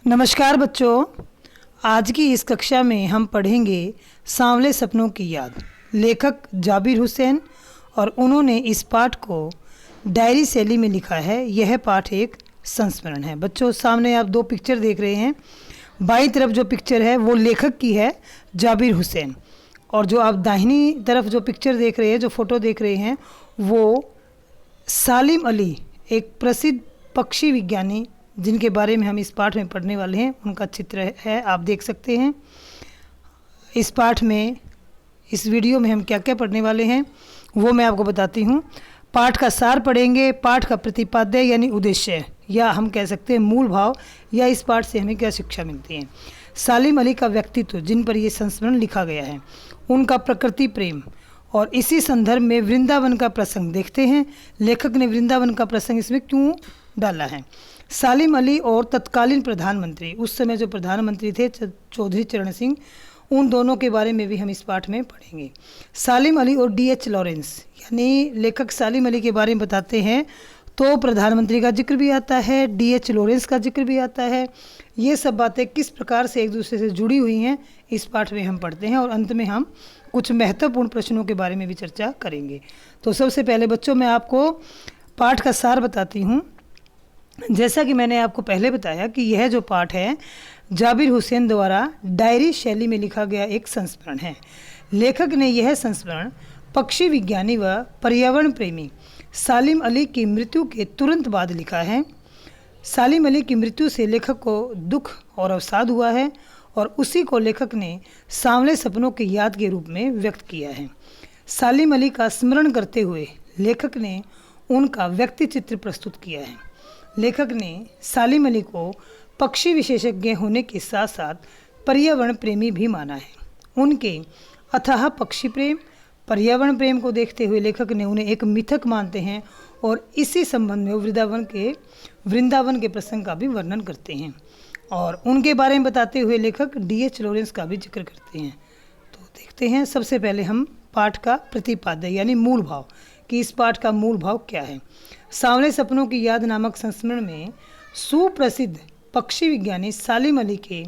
नमस्कार बच्चों, आज की इस कक्षा में हम पढ़ेंगे सांवले सपनों की याद। लेखक जाबिर हुसैन और उन्होंने इस पाठ को डायरी शैली में लिखा है। यह पाठ एक संस्मरण है। बच्चों, सामने आप दो पिक्चर देख रहे हैं। बाईं तरफ जो पिक्चर है वो लेखक की है, जाबिर हुसैन, और जो आप दाहिनी तरफ जो पिक्चर देख रहे हैं, जो फ़ोटो देख रहे हैं, वो सालिम अली, एक प्रसिद्ध पक्षी विज्ञानी जिनके बारे में हम इस पाठ में पढ़ने वाले हैं, उनका चित्र है। आप देख सकते हैं इस पाठ में, इस वीडियो में हम क्या क्या पढ़ने वाले हैं वो मैं आपको बताती हूँ। पाठ का सार पढ़ेंगे, पाठ का प्रतिपाद्य यानी उद्देश्य, या हम कह सकते हैं मूल भाव, या इस पाठ से हमें क्या शिक्षा मिलती है। सालिम अली का व्यक्तित्व, जिन पर यह संस्मरण लिखा गया है, उनका प्रकृति प्रेम, और इसी संदर्भ में वृंदावन का प्रसंग देखते हैं। लेखक ने वृंदावन का प्रसंग इसमें क्यों डाला है। सालिम अली और तत्कालीन प्रधानमंत्री, उस समय जो प्रधानमंत्री थे चौधरी चरण सिंह, उन दोनों के बारे में भी हम इस पाठ में पढ़ेंगे। सालिम अली और D.H. लॉरेंस, यानी लेखक सालिम अली के बारे में बताते हैं तो प्रधानमंत्री का जिक्र भी आता है, D.H. लॉरेंस का जिक्र भी आता है। ये सब बातें किस प्रकार से एक दूसरे से जुड़ी हुई हैं, इस पाठ में हम पढ़ते हैं, और अंत में हम कुछ महत्वपूर्ण प्रश्नों के बारे में भी चर्चा करेंगे। तो सबसे पहले बच्चों, मैं आपको पाठ का सार बताती हूँ। जैसा कि मैंने आपको पहले बताया कि यह जो पाठ है जाबिर हुसैन द्वारा डायरी शैली में लिखा गया एक संस्मरण है। लेखक ने यह संस्मरण पक्षी विज्ञानी व पर्यावरण प्रेमी सालिम अली की मृत्यु के तुरंत बाद लिखा है। सालिम अली की मृत्यु से लेखक को दुख और अवसाद हुआ है, और उसी को लेखक ने सांवले सपनों की याद के रूप में व्यक्त किया है। सालिम अली का स्मरण करते हुए लेखक ने उनका व्यक्ति चित्र प्रस्तुत किया है। लेखक ने सालिम अली को पक्षी विशेषज्ञ होने के साथ साथ पर्यावरण प्रेमी भी माना है। उनके अथाह पक्षी प्रेम, पर्यावरण प्रेम को देखते हुए लेखक ने उन्हें एक मिथक मानते हैं, और इसी संबंध में वृंदावन के प्रसंग का भी वर्णन करते हैं, और उनके बारे में बताते हुए लेखक D.H. लॉरेंस का भी जिक्र करते हैं। तो देखते हैं सबसे पहले हम पाठ का प्रतिपाद्य यानी मूल भाव, कि इस पाठ का मूल भाव क्या है। सांवले सपनों की याद नामक संस्मरण में सुप्रसिद्ध पक्षी विज्ञानी सालिम अली के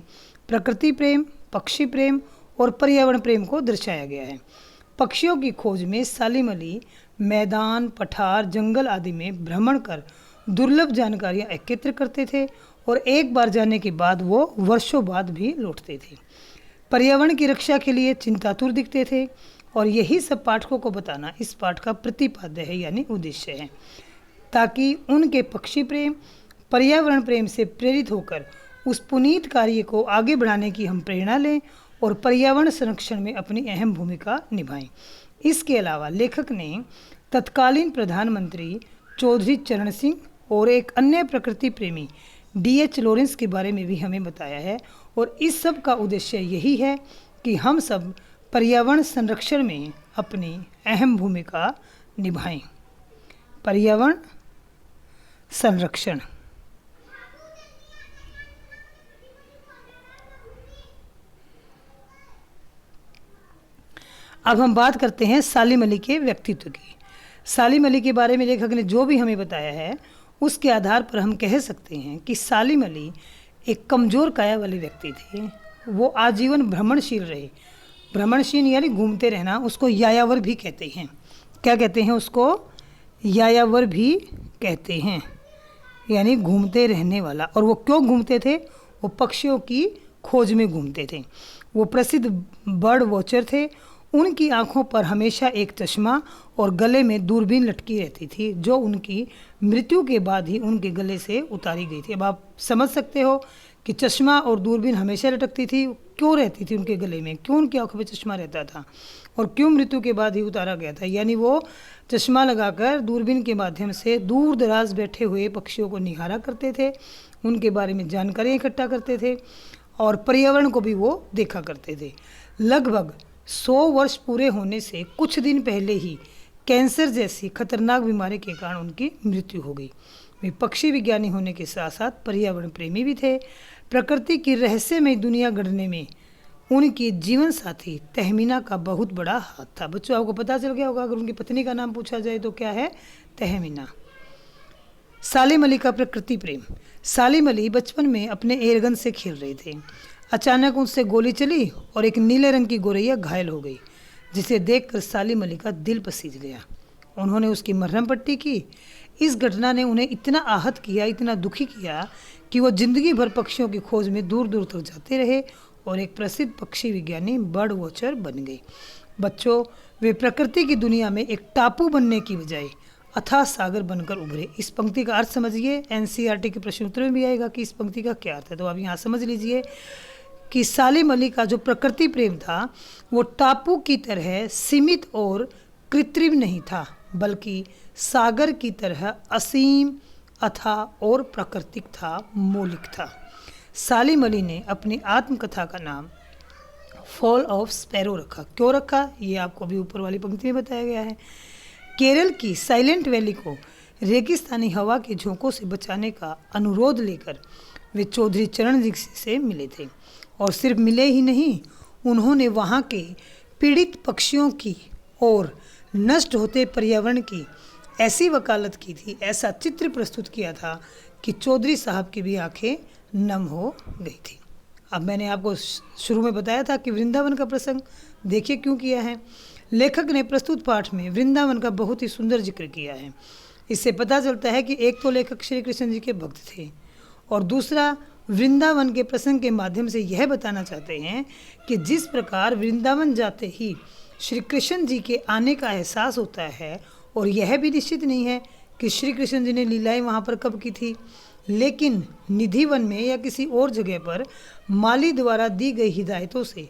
प्रकृति प्रेम, पक्षी प्रेम और पर्यावरण प्रेम को दर्शाया गया है। पक्षियों की खोज में सालिम अली मैदान, पठार, जंगल आदि में भ्रमण कर दुर्लभ जानकारियां एकत्र करते थे, और एक बार जाने के बाद वो वर्षों बाद भी लौटते थे। पर्यावरण की रक्षा के लिए चिंतातुर दिखते थे, और यही सब पाठकों को बताना इस पाठ का प्रतिपाद्य है यानी उद्देश्य है, ताकि उनके पक्षी प्रेम, पर्यावरण प्रेम से प्रेरित होकर उस पुनीत कार्य को आगे बढ़ाने की हम प्रेरणा लें और पर्यावरण संरक्षण में अपनी अहम भूमिका निभाएं। इसके अलावा लेखक ने तत्कालीन प्रधानमंत्री चौधरी चरण सिंह और एक अन्य प्रकृति प्रेमी D.H. लॉरेंस के बारे में भी हमें बताया है, और इस सब का उद्देश्य यही है कि हम सब पर्यावरण संरक्षण में अपनी अहम भूमिका निभाएं। पर्यावरण संरक्षण। अब हम बात करते हैं सालिम अली के व्यक्तित्व की। सालिम अली के बारे में लेखक ने जो भी हमें बताया है, उसके आधार पर हम कह सकते हैं कि सालिम अली एक कमज़ोर काया वाले व्यक्ति थे। वो आजीवन भ्रमणशील रहे। भ्रमणशील यानी घूमते रहना, उसको यायावर भी कहते हैं। क्या कहते हैं उसको? यायावर भी कहते हैं, यानी घूमते रहने वाला। और वो क्यों घूमते थे? वो पक्षियों की खोज में घूमते थे। वो प्रसिद्ध बर्ड वॉचर थे। उनकी आंखों पर हमेशा एक चश्मा और गले में दूरबीन लटकी रहती थी, जो उनकी मृत्यु के बाद ही उनके गले से उतारी गई थी। अब आप समझ सकते हो कि चश्मा और दूरबीन हमेशा लटकती थी, क्यों रहती थी उनके गले में, क्यों उनकी आंखों में चश्मा रहता था, और क्यों मृत्यु के बाद ही उतारा गया था। यानी वो चश्मा लगाकर दूरबीन के माध्यम से दूर दराज बैठे हुए पक्षियों को निहारा करते थे, उनके बारे में जानकारी इकट्ठा करते थे, और पर्यावरण को भी वो देखा करते थे। लगभग 100 वर्ष पूरे होने से कुछ दिन पहले ही कैंसर जैसी खतरनाक बीमारी के कारण उनकी मृत्यु हो गई। वे पक्षी विज्ञानी होने के साथ साथ पर्यावरण प्रेमी भी थे। प्रकृति की रहस्यमय दुनिया गढ़ने में उनकी जीवन साथी तहमीना का बहुत बड़ा हाथ था। बच्चों, आपको पता चल गया होगा, अगर उनकी पत्नी का नाम पूछा जाए तो क्या है? तहमीना। सालिम अली का प्रकृति प्रेम। सालिम अली बचपन में अपने एयरगन से खेल रहे थे। अचानक उनसे गोली चली और एक नीले रंग की गोरैया घायल हो गई, जिसे देखकर सालिम अली का दिल पसीज गया। उन्होंने उसकी मरहम पट्टी की। इस घटना ने उन्हें इतना आहत किया, इतना दुखी किया कि वो जिंदगी भर पक्षियों की खोज में दूर दूर तक जाते रहे और एक प्रसिद्ध पक्षी विज्ञानी, बर्ड वॉचर बन गए। बच्चों, वे प्रकृति की दुनिया में एक टापू बनने की बजाय अथाह सागर बनकर उभरे। इस पंक्ति का अर्थ समझिए। एनसीईआरटी के प्रश्न उत्तर में भी आएगा कि इस पंक्ति का क्या अर्थ है, तो आप यहाँ समझ लीजिए कि सालिम अली का जो प्रकृति प्रेम था वो टापू की तरह सीमित और कृत्रिम नहीं था, बल्कि सागर की तरह असीम, अथाह और प्राकृतिक था, मौलिक था। सालिम अली ने अपनी आत्मकथा का नाम फॉल ऑफ स्पैरो रखा। क्यों रखा, ये आपको अभी ऊपर वाली पंक्ति में बताया गया है। केरल की साइलेंट वैली को रेगिस्तानी हवा के झोंकों से बचाने का अनुरोध लेकर वे चौधरी चरण सिंह से मिले थे, और सिर्फ मिले ही नहीं, उन्होंने वहाँ के पीड़ित पक्षियों की और नष्ट होते पर्यावरण की ऐसी वकालत की थी, ऐसा चित्र प्रस्तुत किया था कि चौधरी साहब की भी आंखें नम हो गई थी। अब मैंने आपको शुरू में बताया था कि वृंदावन का प्रसंग देखिए क्यों किया है। लेखक ने प्रस्तुत पाठ में वृंदावन का बहुत ही सुंदर जिक्र किया है। इससे पता चलता है कि एक तो लेखक श्री कृष्ण जी के भक्त थे, और दूसरा वृंदावन के प्रसंग के माध्यम से यह बताना चाहते हैं कि जिस प्रकार वृंदावन जाते ही श्री कृष्ण जी के आने का एहसास होता है, और यह भी निश्चित नहीं है कि श्री कृष्ण जी ने लीलाएं वहाँ पर कब की थी, लेकिन निधिवन में या किसी और जगह पर माली द्वारा दी गई हिदायतों से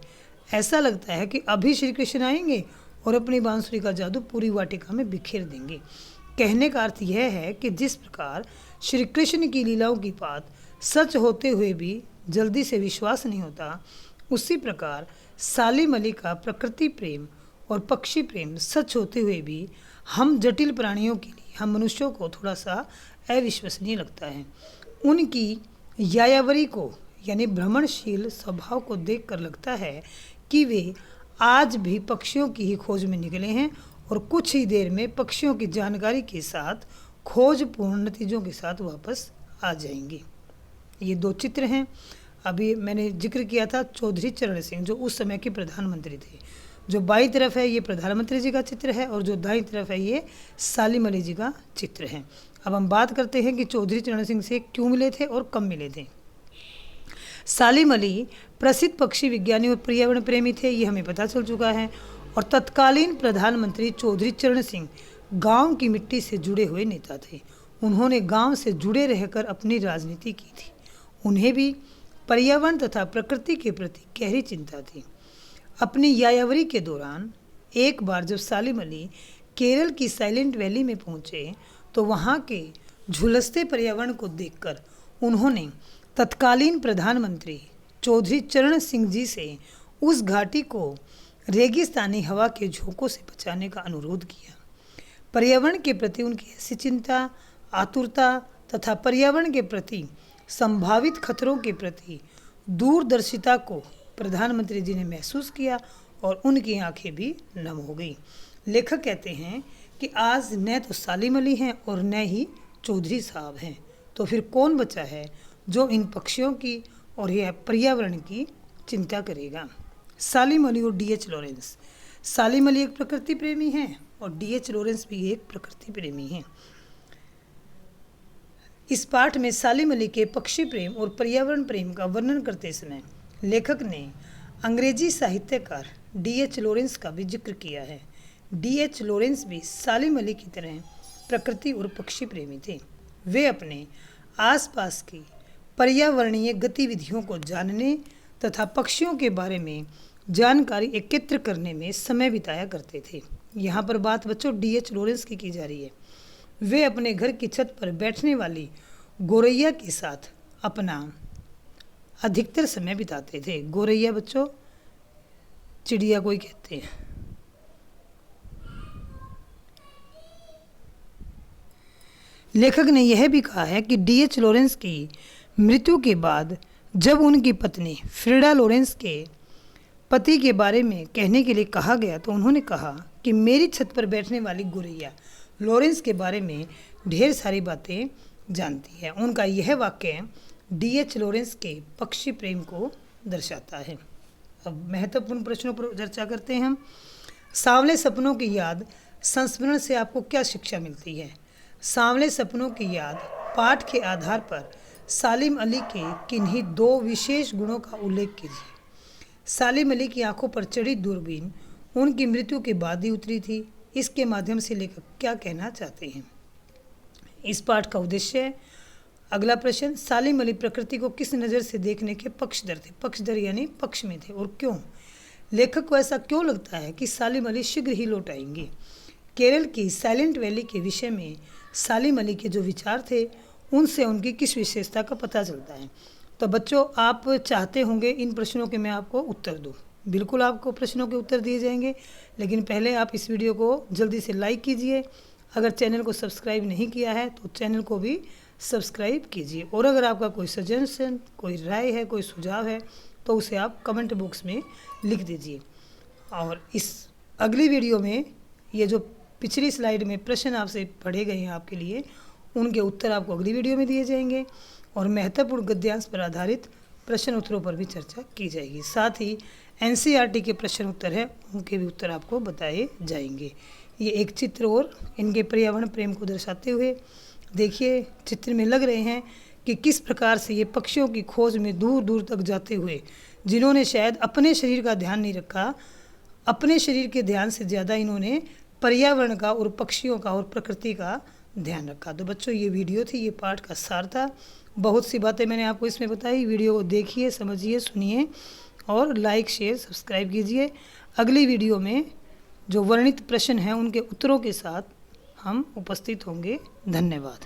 ऐसा लगता है कि अभी श्री कृष्ण आएंगे और अपनी बांसुरी का जादू पूरी वाटिका में बिखेर देंगे। कहने का अर्थ यह है कि जिस प्रकार श्री कृष्ण की लीलाओं की बात सच होते हुए भी जल्दी से विश्वास नहीं होता, उसी प्रकार सालिम अली का प्रकृति प्रेम और पक्षी प्रेम सच होते हुए भी हम जटिल प्राणियों के लिए, हम मनुष्यों को थोड़ा सा अविश्वसनीय लगता है। उनकी यायावरी को यानी भ्रमणशील स्वभाव को देखकर लगता है कि वे आज भी पक्षियों की ही खोज में निकले हैं और कुछ ही देर में पक्षियों की जानकारी के साथ खोजपूर्ण नतीजों के साथ वापस आ जाएंगे। ये दो चित्र हैं। अभी मैंने जिक्र किया था चौधरी चरण सिंह, जो उस समय के प्रधानमंत्री थे। जो बाईं तरफ है ये प्रधानमंत्री जी का चित्र है, और जो दाईं तरफ है ये सालिम अली जी का चित्र है। अब हम बात करते हैं कि चौधरी चरण सिंह से क्यों मिले थे और कब मिले थे। सालिम अली प्रसिद्ध पक्षी विज्ञानी और पर्यावरण प्रेमी थे, ये हमें पता चल चुका है। और तत्कालीन प्रधानमंत्री चौधरी चरण सिंह गांव की मिट्टी से जुड़े हुए नेता थे। उन्होंने गांव से जुड़े रहकर अपनी राजनीति की थी। उन्हें भी पर्यावरण तथा प्रकृति के प्रति गहरी चिंता थी। अपनी यायावरी के दौरान एक बार जब सालिम अली केरल की साइलेंट वैली में पहुंचे, तो वहां के झुलसते पर्यावरण को देखकर उन्होंने तत्कालीन प्रधानमंत्री चौधरी चरण सिंह जी से उस घाटी को रेगिस्तानी हवा के झोंकों से बचाने का अनुरोध किया। पर्यावरण के प्रति उनकी ऐसी चिंता, आतुरता तथा पर्यावरण के प्रति संभावित खतरों के प्रति दूरदर्शिता को प्रधानमंत्री जी ने महसूस किया और उनकी आंखें भी नम हो गई। लेखक कहते हैं कि आज न तो सालिम अली हैं और न ही चौधरी साहब हैं, तो फिर कौन बचा है जो इन पक्षियों की और यह पर्यावरण की चिंता करेगा। सालिम अली और डीएच लॉरेंस। सालिम अली एक प्रकृति प्रेमी हैं और डीएच लॉरेंस भी एक प्रकृति प्रेमी हैं। इस पाठ में सालिम अली के पक्षी प्रेम और पर्यावरण प्रेम का वर्णन करते समय लेखक ने अंग्रेजी साहित्यकार डीएच लॉरेंस का भी जिक्र किया है। डीएच लॉरेंस भी सालिम अली की तरह प्रकृति और पक्षी प्रेमी थे। वे अपने आसपास की पर्यावरणीय गतिविधियों को जानने तथा पक्षियों के बारे में जानकारी एकत्र करने में समय बिताया करते थे। यहाँ पर बात बच्चों डीएच लॉरेंस की जा रही है। वे अपने घर की छत पर बैठने वाली गोरैया के साथ अपना अधिकतर समय बिताते थे। गोरैया बच्चों चिड़िया को ही कहते हैं। लेखक ने यह भी कहा है कि डीएच लॉरेंस की मृत्यु के बाद जब उनकी पत्नी फ्रीडा लॉरेंस के पति के बारे में कहने के लिए कहा गया, तो उन्होंने कहा कि मेरी छत पर बैठने वाली गोरैया लॉरेंस के बारे में ढेर सारी बातें जानती है। उनका यह वाक्य D.H. लॉरेंस के पक्षी प्रेम को दर्शाता है। अब महत्वपूर्ण प्रश्नों पर चर्चा करते हैं हम। सांवले सपनों की याद संस्मरण से आपको क्या शिक्षा मिलती है? सांवले सपनों की याद पाठ के आधार पर सालिम अली के किन्हीं 2 विशेष गुणों का उल्लेख कीजिए। सालिम अली की आंखों पर चढ़ी दूरबीन उनकी मृत्यु के बाद ही उतरी थी। इसके माध्यम से लेखक क्या कहना चाहते हैं? इस पाठ का उद्देश्य है। अगला प्रश्न, सालिम अली प्रकृति को किस नज़र से देखने के पक्षधर थे? पक्षधर यानी पक्ष में थे, और क्यों? लेखक को ऐसा क्यों लगता है कि सालिम अली शीघ्र ही लौट आएंगे? केरल की साइलेंट वैली के विषय में सालिम अली के जो विचार थे उनसे उनकी किस विशेषता का पता चलता है? तो बच्चों, आप चाहते होंगे इन प्रश्नों के मैं आपको उत्तर दूँ। बिल्कुल आपको प्रश्नों के उत्तर दिए जाएंगे, लेकिन पहले आप इस वीडियो को जल्दी से लाइक कीजिए। अगर चैनल को सब्सक्राइब नहीं किया है तो चैनल को भी सब्सक्राइब कीजिए, और अगर आपका कोई सजेशन, कोई राय है, कोई सुझाव है तो उसे आप कमेंट बॉक्स में लिख दीजिए। और इस अगली वीडियो में ये जो पिछली स्लाइड में प्रश्न आपसे पढ़े गए हैं आपके लिए, उनके उत्तर आपको अगली वीडियो में दिए जाएंगे, और महत्वपूर्ण गद्यांश पर आधारित प्रश्न उत्तरों पर भी चर्चा की जाएगी। साथ ही NCERT के प्रश्न उत्तर है, उनके भी उत्तर आपको बताए जाएंगे। ये एक चित्र और इनके पर्यावरण प्रेम को दर्शाते हुए देखिए, चित्र में लग रहे हैं कि किस प्रकार से ये पक्षियों की खोज में दूर दूर तक जाते हुए, जिन्होंने शायद अपने शरीर का ध्यान नहीं रखा, अपने शरीर के ध्यान से ज़्यादा इन्होंने पर्यावरण का और पक्षियों का और प्रकृति का ध्यान रखा। तो बच्चों, ये वीडियो थी, ये पाठ का सार था। बहुत सी बातें मैंने आपको इसमें बताई। वीडियो को देखिए, समझिए, सुनिए, और लाइक, शेयर, सब्सक्राइब कीजिए। अगली वीडियो में जो वर्णित प्रश्न हैं उनके उत्तरों के साथ हम उपस्थित होंगे। धन्यवाद।